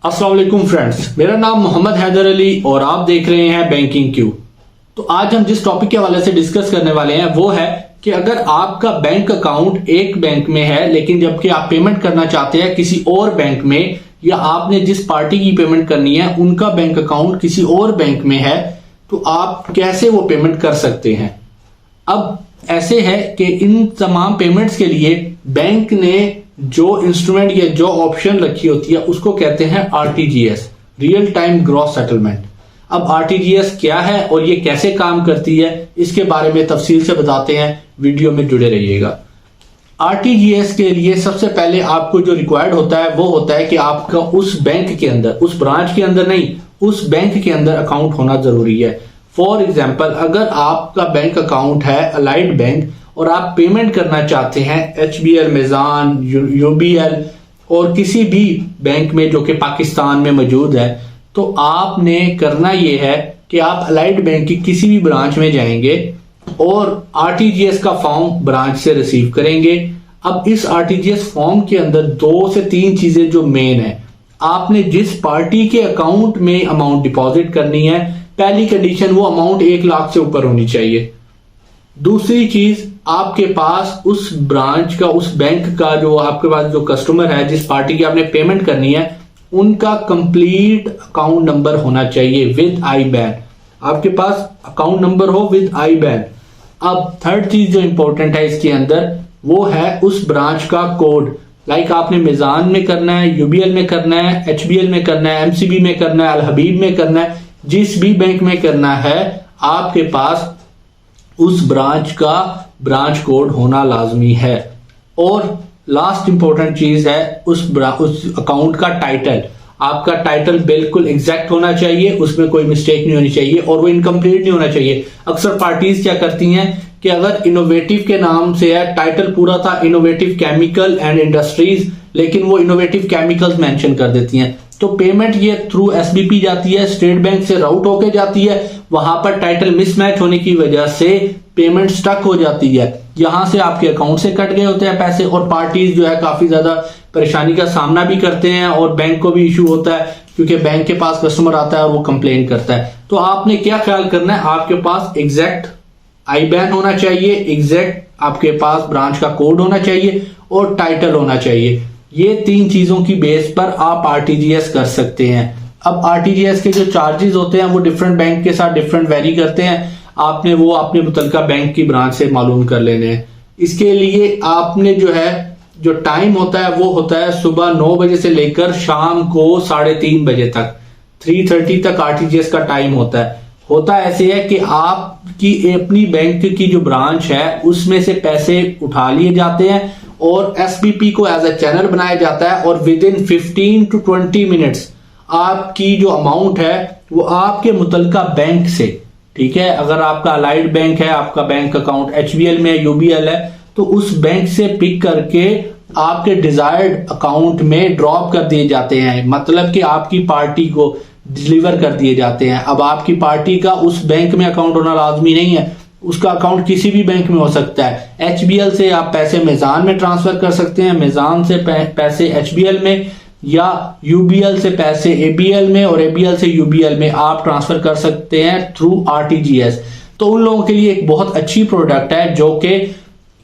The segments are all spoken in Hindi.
अस्सलाम वालेकुम फ्रेंड्स, मेरा नाम मोहम्मद हैदर अली और आप देख रहे हैं बैंकिंग क्यू। तो आज हम जिस टॉपिक के हवाले से डिस्कस करने वाले हैं वो है कि अगर आपका बैंक अकाउंट एक बैंक में है लेकिन जबकि आप पेमेंट करना चाहते हैं किसी और बैंक में, या आपने जिस पार्टी की पेमेंट करनी है उनका बैंक अकाउंट किसी और बैंक में है, तो आप कैसे वो पेमेंट कर सकते हैं। अब ऐसे है कि इन तमाम पेमेंट्स के लिए बैंक ने जो इंस्ट्रूमेंट या जो ऑप्शन रखी होती है उसको कहते हैं RTGS, real time gross settlement. अब आरटीजीएस क्या है और ये कैसे काम करती है इसके बारे में तफसील से बताते हैं, वीडियो में जुड़े रहिएगा। आरटीजीएस के लिए सबसे पहले आपको जो रिक्वायर्ड होता है वो होता है कि आपका उस बैंक के अंदर, उस ब्रांच के अंदर नहीं, उस बैंक के अंदर अकाउंट होना जरूरी है। फॉर एग्जाम्पल, अगर आपका बैंक अकाउंट है अलाइड बैंक और आप पेमेंट करना चाहते हैं एचबीएल, मेजान, यूबीएल और किसी भी बैंक में जो कि पाकिस्तान में मौजूद है, तो आपने करना यह है कि आप अलाइड बैंक की किसी भी ब्रांच में जाएंगे और आरटीजीएस का फॉर्म ब्रांच से रिसीव करेंगे। अब इस आरटीजीएस फॉर्म के अंदर 2 से 3 चीजें जो मेन है, आपने जिस पार्टी के अकाउंट में अमाउंट डिपॉजिट करनी है, पहली कंडीशन वो अमाउंट 1 लाख से ऊपर होनी चाहिए। दूसरी चीज, आपके पास उस ब्रांच का, उस बैंक का जो आपके पास जो कस्टमर है जिस पार्टी की आपने पेमेंट करनी है, उनका कंप्लीट अकाउंट नंबर होना चाहिए विद IBAN। आपके पास अकाउंट नंबर हो विद IBAN। अब थर्ड चीज जो इंपॉर्टेंट है इसके अंदर वो है उस ब्रांच का कोड। लाइक आपने मेजान में करना है, यूबीएल में करना है, HBL में करना है, MCB में करना है, अल हबीब में करना है, जिस भी बैंक में करना है, आपके पास उस ब्रांच का ब्रांच कोड होना लाजमी है। और लास्ट इंपॉर्टेंट चीज है उस अकाउंट का टाइटल। आपका टाइटल बिल्कुल एग्जैक्ट होना चाहिए, उसमें कोई मिस्टेक नहीं होनी चाहिए और वो इनकम्प्लीट नहीं होना चाहिए। अक्सर पार्टीज क्या करती हैं कि अगर इनोवेटिव के नाम से है, टाइटल पूरा था इनोवेटिव केमिकल एंड इंडस्ट्रीज, लेकिन वो इनोवेटिव केमिकल्स मेंशन कर देती हैं, तो पेमेंट ये थ्रू एसबीपी जाती है, स्टेट बैंक से राउट होके जाती है, वहां पर टाइटल मिसमैच होने की वजह से पेमेंट स्टक हो जाती है, यहां से आपके अकाउंट से कट गए होते हैं पैसे और पार्टीज जो है काफी ज्यादा परेशानी का सामना भी करते हैं और बैंक को भी इशू होता है क्योंकि बैंक के पास कस्टमर आता है और वो कंप्लेन करता है। तो आपने क्या ख्याल करना है, आपके पास एग्जैक्ट IBAN होना चाहिए, एग्जैक्ट आपके पास ब्रांच का कोड होना चाहिए और टाइटल होना चाहिए। ये 3 चीजों की बेस पर आप आरटीजीएस कर सकते हैं। अब आरटीजीएस के जो चार्जेस होते हैं वो डिफरेंट बैंक के साथ डिफरेंट वेरी करते हैं, आपने वो अपने मुतलका बैंक की ब्रांच से मालूम कर लेने हैं। इसके लिए आपने जो है जो टाइम होता है वो होता है सुबह 9 बजे से लेकर शाम को 3:30 बजे तक, 3:30 तक आरटीजीएस का टाइम होता है। होता ऐसे है कि आपकी अपनी बैंक की जो ब्रांच है उसमें से पैसे उठा लिए जाते हैं और एसबीपी को एज अ चैनल बनाया जाता है और विद इन 15 to 20 मिनट्स आपकी जो अमाउंट है वो आपके मुतलका बैंक से, ठीक है, अगर आपका अलाइड बैंक है, आपका बैंक अकाउंट HBL में UBL है, तो उस बैंक से पिक करके आपके डिजायर्ड अकाउंट में ड्रॉप कर दिए जाते हैं, मतलब कि आपकी पार्टी को डिलीवर कर दिए जाते हैं। अब आपकी पार्टी का उस बैंक में अकाउंट होना लाजमी नहीं है, उसका अकाउंट किसी भी बैंक में हो सकता है। HBL से आप पैसे मेजान में ट्रांसफर कर सकते हैं, मेजान से पैसे HBL में, या UBL से पैसे ABL में और ABL से UBL में आप ट्रांसफर कर सकते हैं थ्रू आरटीजीएस। तो उन लोगों के लिए एक बहुत अच्छी प्रोडक्ट है जो कि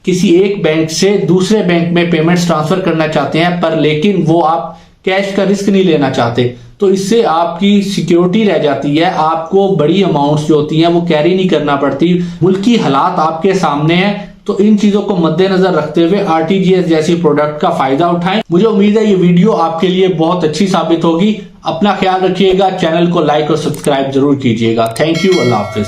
किसी एक बैंक से दूसरे बैंक में पेमेंट्स ट्रांसफर करना चाहते हैं पर लेकिन वो आप कैश का रिस्क नहीं लेना चाहते, तो इससे आपकी सिक्योरिटी रह जाती है, आपको बड़ी अमाउंट्स जो होती हैं वो कैरी नहीं करना पड़ती, मुल्की हालात आपके सामने हैं। तो इन चीजों को मद्देनजर रखते हुए आरटीजीएस जैसी प्रोडक्ट का फायदा उठाएं। मुझे उम्मीद है ये वीडियो आपके लिए बहुत अच्छी साबित होगी। अपना ख्याल रखिएगा, चैनल को लाइक और सब्सक्राइब जरूर कीजिएगा। Thank you, Allah Hafiz.